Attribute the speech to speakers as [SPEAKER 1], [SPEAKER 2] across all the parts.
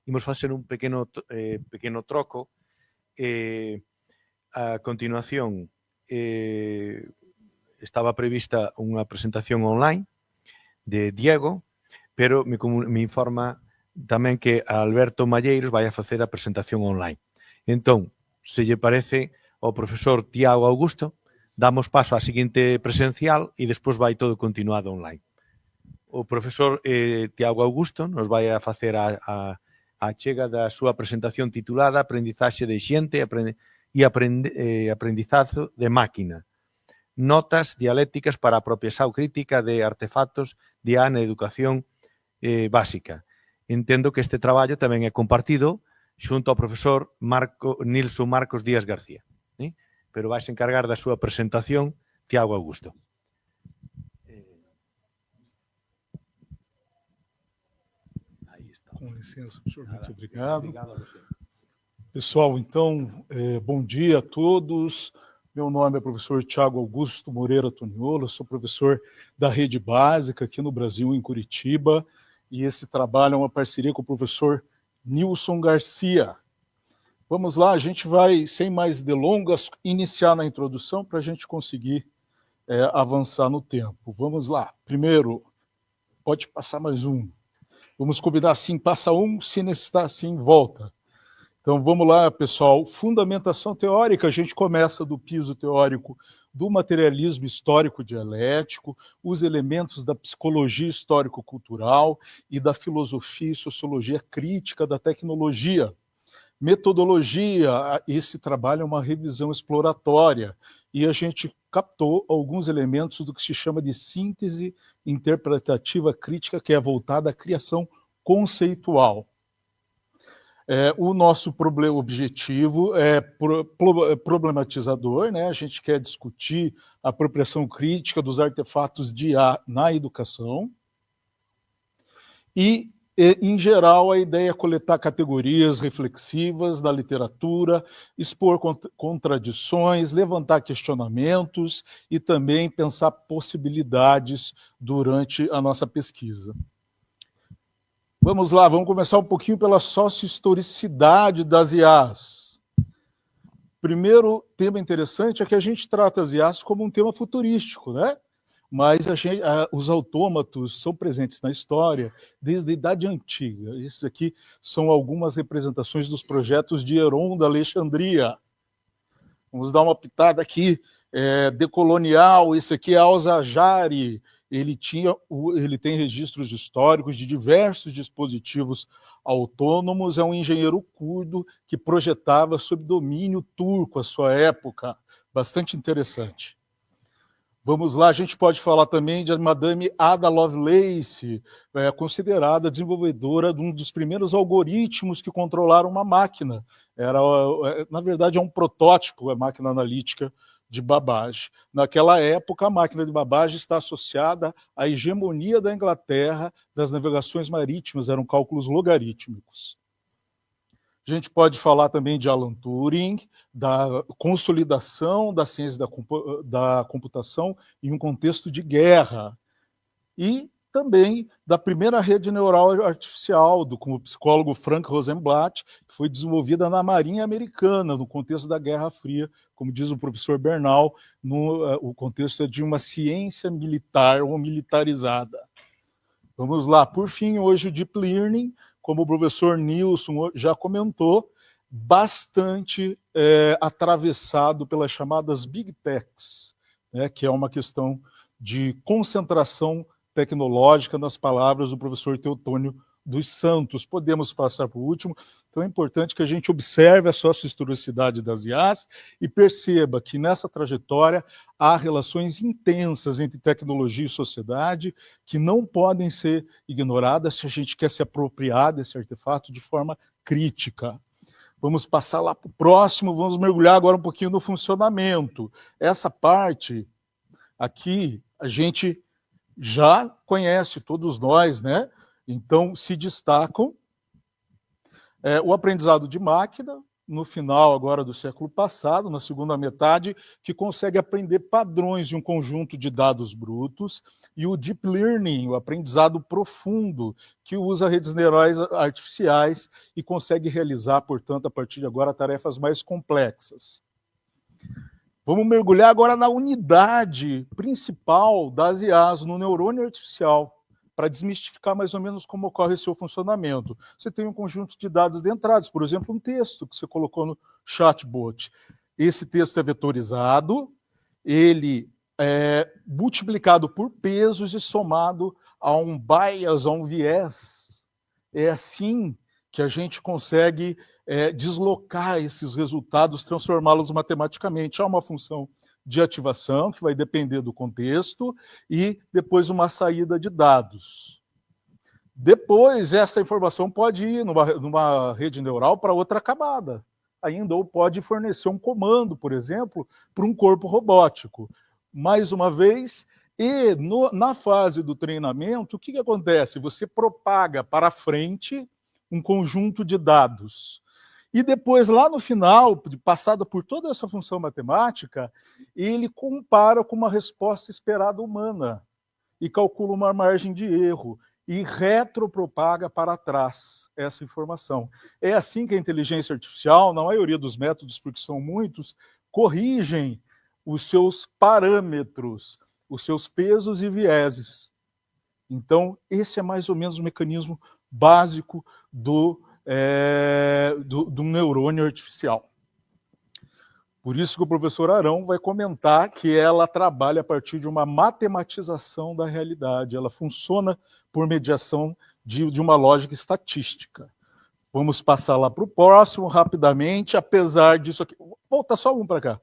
[SPEAKER 1] imos facer un pequeno troco. A continuación, estaba prevista unha presentación online de Diego, pero me informa tamén que Alberto Malleiros vai a facer a presentación online. Entón, se lle parece ao profesor Tiago Augusto, damos paso á seguinte presencial e despois vai todo continuado online. O profesor Tiago Augusto nos vai a facer a chega da súa presentación titulada Aprendizaxe de xente e aprendizazo de máquina. Notas dialécticas para a apropiación crítica de artefactos de na educación básica. Entendo que este traballo tamén é compartido xunto ao profesor Nilson Marcos Díaz García. Pero vais encargar da súa presentación Tiago Augusto.
[SPEAKER 2] Com licença, professor, muito obrigado. Pessoal, então, bom dia a todos. Meu nome é professor Tiago Augusto Moreira Toniolo, sou professor da Rede Básica aqui no Brasil, em Curitiba, e esse trabalho é uma parceria com o professor Nilson Garcia. Vamos lá, a gente vai, sem mais delongas, iniciar na introdução para a gente conseguir avançar no tempo. Vamos lá. Primeiro, pode passar mais um. Vamos combinar assim, passa um, se necessitar assim, volta. Então vamos lá, pessoal. Fundamentação teórica, a gente começa do piso teórico do materialismo histórico dialético, os elementos da psicologia histórico-cultural e da filosofia e sociologia crítica da tecnologia. Metodologia, esse trabalho é uma revisão exploratória e a gente captou alguns elementos do que se chama de síntese interpretativa crítica, que é voltada à criação conceitual. O nosso objetivo é problematizador, né? A gente quer discutir a apropriação crítica dos artefatos de IA na educação e, em geral, a ideia é coletar categorias reflexivas da literatura, expor contradições, levantar questionamentos e também pensar possibilidades durante a nossa pesquisa. Vamos lá, vamos começar um pouquinho pela sociohistoricidade das IAs. Primeiro tema interessante é que a gente trata as IAs como um tema futurístico, né? Mas os autômatos são presentes na história desde a Idade Antiga. Esses aqui são algumas representações dos projetos de Heron da Alexandria. Vamos dar uma pitada aqui, decolonial, esse aqui é Al-Zajari. Ele tem registros históricos de diversos dispositivos autônomos, é um engenheiro curdo que projetava sob domínio turco à sua época, bastante interessante. Vamos lá, a gente pode falar também de Madame Ada Lovelace, considerada desenvolvedora de um dos primeiros algoritmos que controlaram uma máquina. Na verdade, é um protótipo, a máquina analítica de Babbage. Naquela época, a máquina de Babbage está associada à hegemonia da Inglaterra das navegações marítimas, eram cálculos logarítmicos. A gente pode falar também de Alan Turing, da consolidação da ciência da computação em um contexto de guerra, e também da primeira rede neural artificial, com o psicólogo Frank Rosenblatt, que foi desenvolvida na Marinha Americana, no contexto da Guerra Fria, como diz o professor Bernal, o contexto é de uma ciência militar ou militarizada. Vamos lá, por fim, hoje o Deep Learning, como o professor Nilson já comentou, bastante atravessado pelas chamadas Big Techs, né, que é uma questão de concentração tecnológica nas palavras do professor Teotônio dos Santos. Podemos passar para o último. Então é importante que a gente observe a sociohistoricidade das IAs e perceba que nessa trajetória há relações intensas entre tecnologia e sociedade que não podem ser ignoradas se a gente quer se apropriar desse artefato de forma crítica. Vamos passar lá para o próximo, vamos mergulhar agora um pouquinho no funcionamento. Essa parte aqui a gente já conhece, todos nós, né? Então, se destacam o aprendizado de máquina, no final agora do século passado, na segunda metade, que consegue aprender padrões de um conjunto de dados brutos, e o Deep Learning, o aprendizado profundo, que usa redes neurais artificiais e consegue realizar, portanto, a partir de agora, tarefas mais complexas. Vamos mergulhar agora na unidade principal das IAs, no neurônio artificial, para desmistificar mais ou menos como ocorre seu funcionamento. Você tem um conjunto de dados de entradas, por exemplo, um texto que você colocou no chatbot. Esse texto é vetorizado, ele é multiplicado por pesos e somado a um bias, a um viés. É assim que a gente consegue deslocar esses resultados, transformá-los matematicamente. Há uma função de ativação, que vai depender do contexto, e depois uma saída de dados. Depois, essa informação pode ir numa rede neural para outra camada, ainda, ou pode fornecer um comando, por exemplo, para um corpo robótico. Mais uma vez, e na fase do treinamento, o que acontece? Você propaga para frente um conjunto de dados. E depois, lá no final, passado por toda essa função matemática, ele compara com uma resposta esperada humana e calcula uma margem de erro e retropropaga para trás essa informação. É assim que a inteligência artificial, na maioria dos métodos, porque são muitos, corrigem os seus parâmetros, os seus pesos e vieses. Então, esse é mais ou menos o mecanismo básico do neurônio artificial. Por isso que o professor Arão vai comentar que ela trabalha a partir de uma matematização da realidade, ela funciona por mediação de uma lógica estatística. Vamos passar lá para o próximo rapidamente, apesar disso aqui... Volta só um para cá.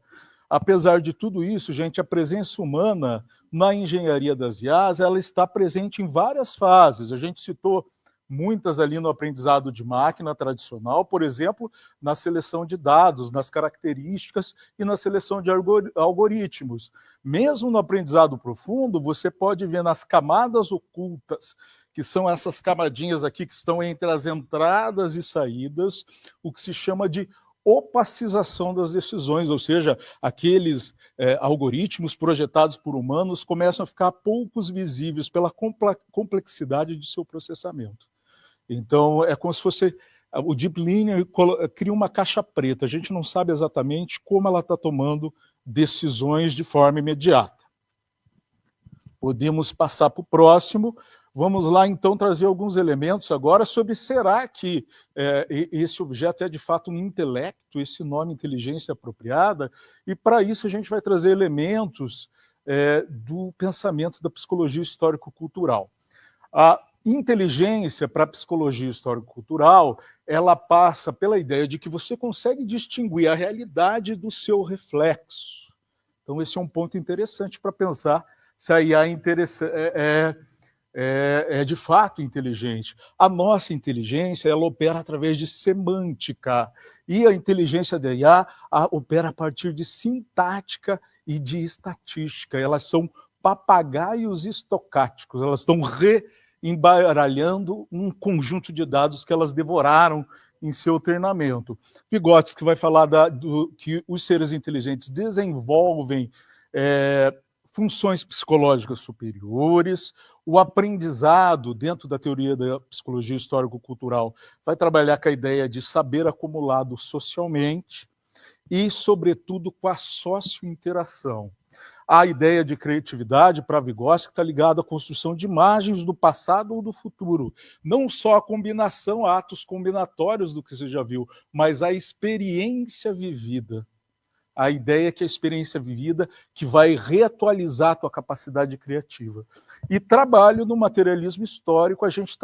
[SPEAKER 2] Apesar de tudo isso, gente, a presença humana na engenharia das IAs, ela está presente em várias fases. A gente citou muitas ali no aprendizado de máquina tradicional, por exemplo, na seleção de dados, nas características e na seleção de algoritmos. Mesmo no aprendizado profundo, você pode ver nas camadas ocultas, que são essas camadinhas aqui que estão entre as entradas e saídas, o que se chama de opacização das decisões, ou seja, aqueles algoritmos projetados por humanos começam a ficar poucos visíveis pela complexidade de seu processamento. Então, é como se fosse... O Deep Learning cria uma caixa preta, a gente não sabe exatamente como ela está tomando decisões de forma imediata. Podemos passar para o próximo. Vamos lá, então, trazer alguns elementos agora sobre será que esse objeto é, de fato, um intelecto, esse nome inteligência apropriada, e, para isso, a gente vai trazer elementos do pensamento da psicologia histórico-cultural. A inteligência para a psicologia histórico-cultural, ela passa pela ideia de que você consegue distinguir a realidade do seu reflexo. Então, esse é um ponto interessante para pensar se a IA é de fato inteligente. A nossa inteligência, ela opera através de semântica, e a inteligência da IA opera a partir de sintática e de estatística. Elas são papagaios estocásticos, elas estão embaralhando um conjunto de dados que elas devoraram em seu treinamento. Vygotsky vai falar que os seres inteligentes desenvolvem funções psicológicas superiores, o aprendizado, dentro da teoria da psicologia histórico-cultural, vai trabalhar com a ideia de saber acumulado socialmente e, sobretudo, com a sociointeração. A ideia de criatividade, para Vygotsky, está ligada à construção de imagens do passado ou do futuro. Não só a combinação, atos combinatórios do que você já viu, mas a experiência vivida. A ideia é que a experiência vivida que vai reatualizar a tua capacidade criativa. E trabalho no materialismo histórico, a gente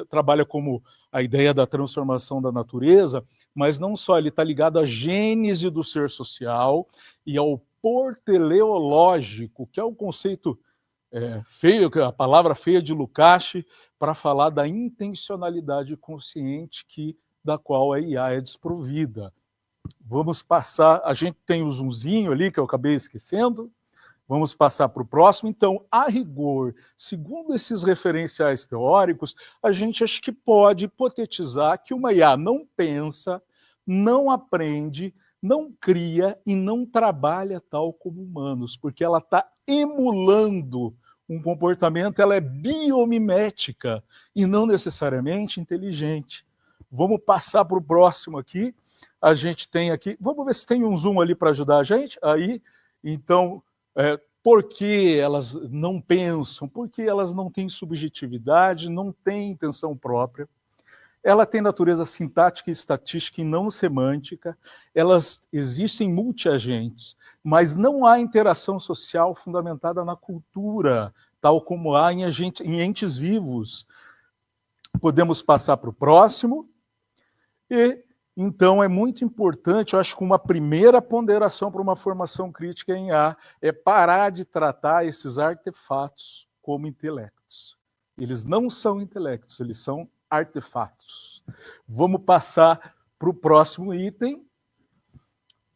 [SPEAKER 2] trabalha como a ideia da transformação da natureza, mas não só, ele está ligado à gênese do ser social e ao porteleológico, que é um conceito feio, a palavra feia de Lukács, para falar da intencionalidade consciente da qual a IA é desprovida. Vamos passar, a gente tem o zoomzinho ali, que eu acabei esquecendo, vamos passar para o próximo. Então, a rigor, segundo esses referenciais teóricos, a gente acha que pode hipotetizar que uma IA não pensa, não aprende, não cria e não trabalha tal como humanos, porque ela está emulando um comportamento, ela é biomimética e não necessariamente inteligente. Vamos passar para o próximo aqui. A gente tem aqui, vamos ver se tem um zoom ali para ajudar a gente. Aí, então, por que elas não pensam? Porque elas não têm subjetividade, não têm intenção própria. Ela tem natureza sintática e estatística e não semântica, elas existem multiagentes, mas não há interação social fundamentada na cultura, tal como há em entes vivos. Podemos passar para o próximo. E, então, é muito importante, eu acho que uma primeira ponderação para uma formação crítica em A é parar de tratar esses artefatos como intelectos. Eles não são intelectos, eles são artefatos. Vamos passar para o próximo item.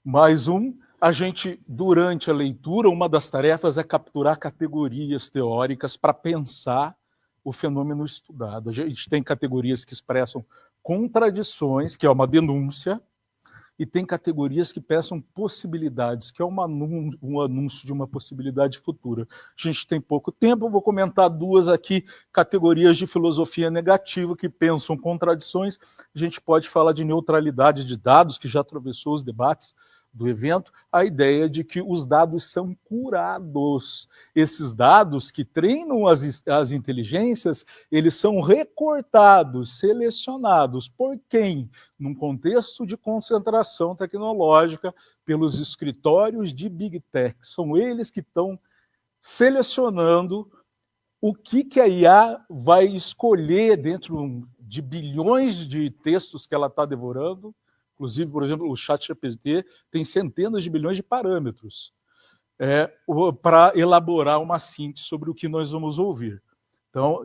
[SPEAKER 2] Mais um. A gente, durante a leitura, uma das tarefas é capturar categorias teóricas para pensar o fenômeno estudado. A gente tem categorias que expressam contradições, que é uma denúncia, e tem categorias que peçam possibilidades, que é um anúncio de uma possibilidade futura. A gente tem pouco tempo, eu vou comentar duas aqui, categorias de filosofia negativa que pensam contradições. A gente pode falar de neutralidade de dados, que já atravessou os debates do evento, a ideia de que os dados são curados. Esses dados que treinam as inteligências, eles são recortados, selecionados. Por quem? Num contexto de concentração tecnológica, pelos escritórios de Big Tech. São eles que estão selecionando o que a IA vai escolher dentro de bilhões de textos que ela está devorando. Inclusive, por exemplo, o ChatGPT tem centenas de bilhões de parâmetros para elaborar uma síntese sobre o que nós vamos ouvir. Então,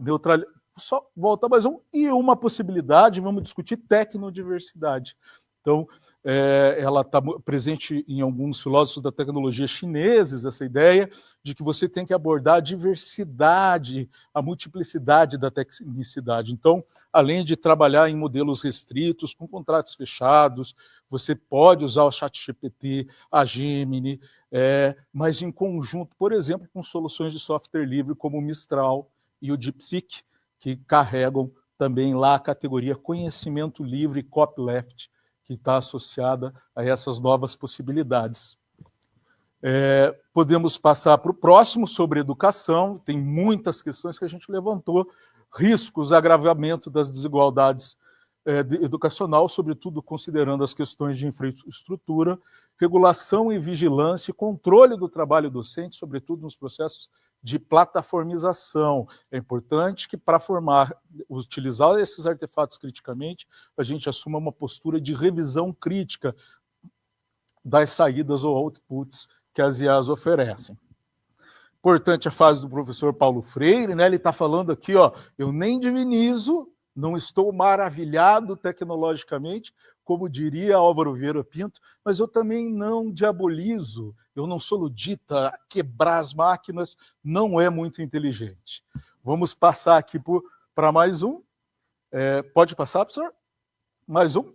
[SPEAKER 2] só volta mais um. E uma possibilidade, vamos discutir tecnodiversidade. Então, ela está presente em alguns filósofos da tecnologia chineses, essa ideia de que você tem que abordar a diversidade, a multiplicidade da tecnicidade. Então, além de trabalhar em modelos restritos, com contratos fechados, você pode usar o ChatGPT, a Gemini, mas em conjunto, por exemplo, com soluções de software livre como o Mistral e o DeepSeek, que carregam também lá a categoria conhecimento livre e copyleft, que está associada a essas novas possibilidades. Podemos passar para o próximo, sobre educação. Tem muitas questões que a gente levantou. Riscos, agravamento das desigualdades educacional, sobretudo considerando as questões de infraestrutura, regulação e vigilância e controle do trabalho docente, sobretudo nos processos de plataformização. É importante que, para utilizar esses artefatos criticamente, a gente assuma uma postura de revisão crítica das saídas ou outputs que as IAs oferecem. Importante a fase do professor Paulo Freire, né? Ele está falando aqui, eu nem divinizo, não estou maravilhado tecnologicamente, como diria Álvaro Vieira Pinto, mas eu também não diabolizo, eu não sou ludita, quebrar as máquinas não é muito inteligente. Vamos passar aqui para mais um. Pode passar, professor? Mais um.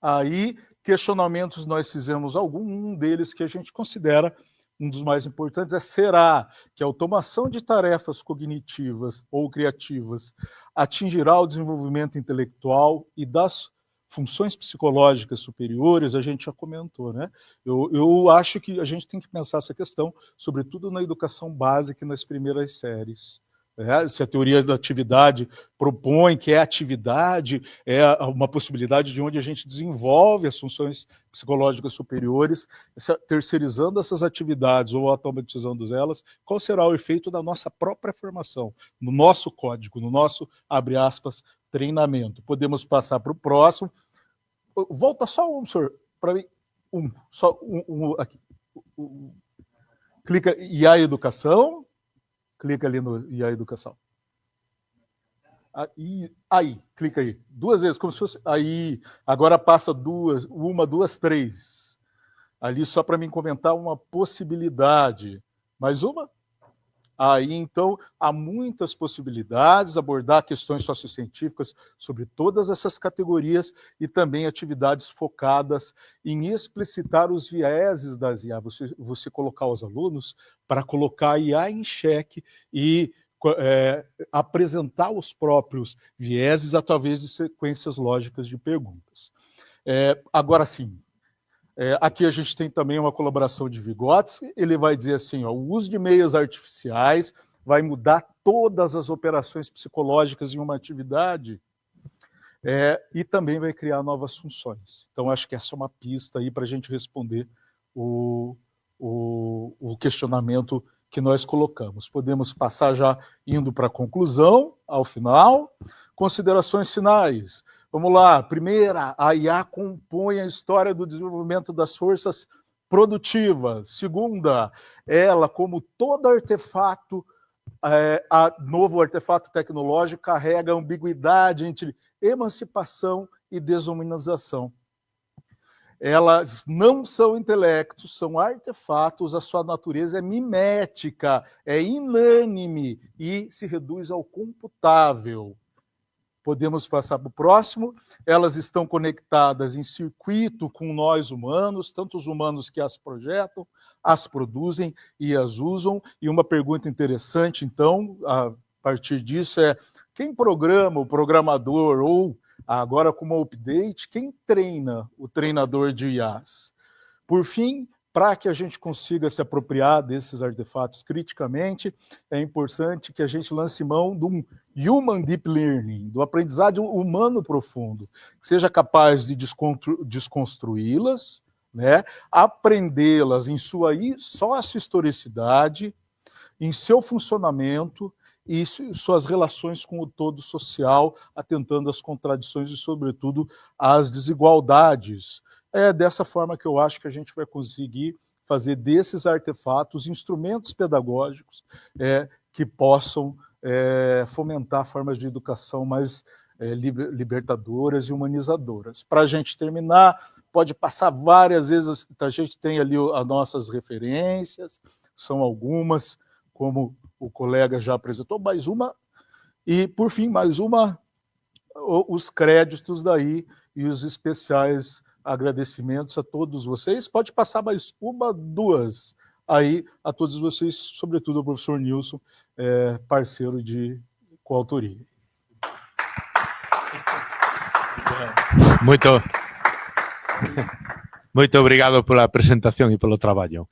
[SPEAKER 2] Aí, questionamentos nós fizemos um deles que a gente considera um dos mais importantes será que a automação de tarefas cognitivas ou criativas atingirá o desenvolvimento intelectual e das funções psicológicas superiores? A gente já comentou, né? Eu acho que a gente tem que pensar essa questão, sobretudo na educação básica e nas primeiras séries. Se a teoria da atividade propõe que a atividade é uma possibilidade de onde a gente desenvolve as funções psicológicas superiores, terceirizando essas atividades ou automatizando elas, qual será o efeito da nossa própria formação, no nosso código, no nosso, abre aspas, treinamento? Podemos passar para o próximo. Volta só um, senhor, para mim. Só um aqui. Clica em IA Educação. Clica ali no IA Educação. Aí, clica aí. 2 vezes, como se fosse... Aí, agora passa 2, 1, 2, 3. Ali só para mim comentar uma possibilidade. Mais uma? Aí, então, há muitas possibilidades, abordar questões sociocientíficas sobre todas essas categorias e também atividades focadas em explicitar os vieses das IA, você colocar os alunos para colocar a IA em xeque e apresentar os próprios vieses através de sequências lógicas de perguntas. Agora sim, aqui a gente tem também uma colaboração de Vygotsky, ele vai dizer assim, ó, o uso de meios artificiais vai mudar todas as operações psicológicas em uma atividade e também vai criar novas funções. Então, acho que essa é uma pista aí para a gente responder o questionamento que nós colocamos. Podemos passar já indo para a conclusão, ao final. Considerações finais. Vamos lá. Primeira, a IA compõe a história do desenvolvimento das forças produtivas. Segunda, ela, como todo artefato, novo artefato tecnológico, carrega a ambiguidade entre emancipação e desumanização. Elas não são intelectos, são artefatos, a sua natureza é mimética, é inânime e se reduz ao computável. Podemos passar para o próximo. Elas estão conectadas em circuito com nós humanos, tanto os humanos que as projetam, as produzem e as usam. E uma pergunta interessante, então, a partir disso quem programa, o programador ou agora, com uma update, quem treina o treinador de IAs? Por fim, para que a gente consiga se apropriar desses artefatos criticamente, é importante que a gente lance mão de um Human Deep Learning, do aprendizado humano profundo, que seja capaz de desconstruí-las, né, aprendê-las em sua sócio-historicidade, em seu funcionamento, e suas relações com o todo social, atentando às contradições e, sobretudo, às desigualdades. É dessa forma que eu acho que a gente vai conseguir fazer desses artefatos instrumentos pedagógicos que possam fomentar formas de educação mais libertadoras e humanizadoras. Para a gente terminar, pode passar várias vezes, a gente tem ali as nossas referências, são algumas, como o colega já apresentou, mais uma, e, por fim, mais uma, os créditos daí e os especiais agradecimentos a todos vocês. Pode passar mais uma, duas aí a todos vocês, sobretudo ao professor Nilson, parceiro de coautoria.
[SPEAKER 1] Muito obrigado pela apresentação e pelo trabalho.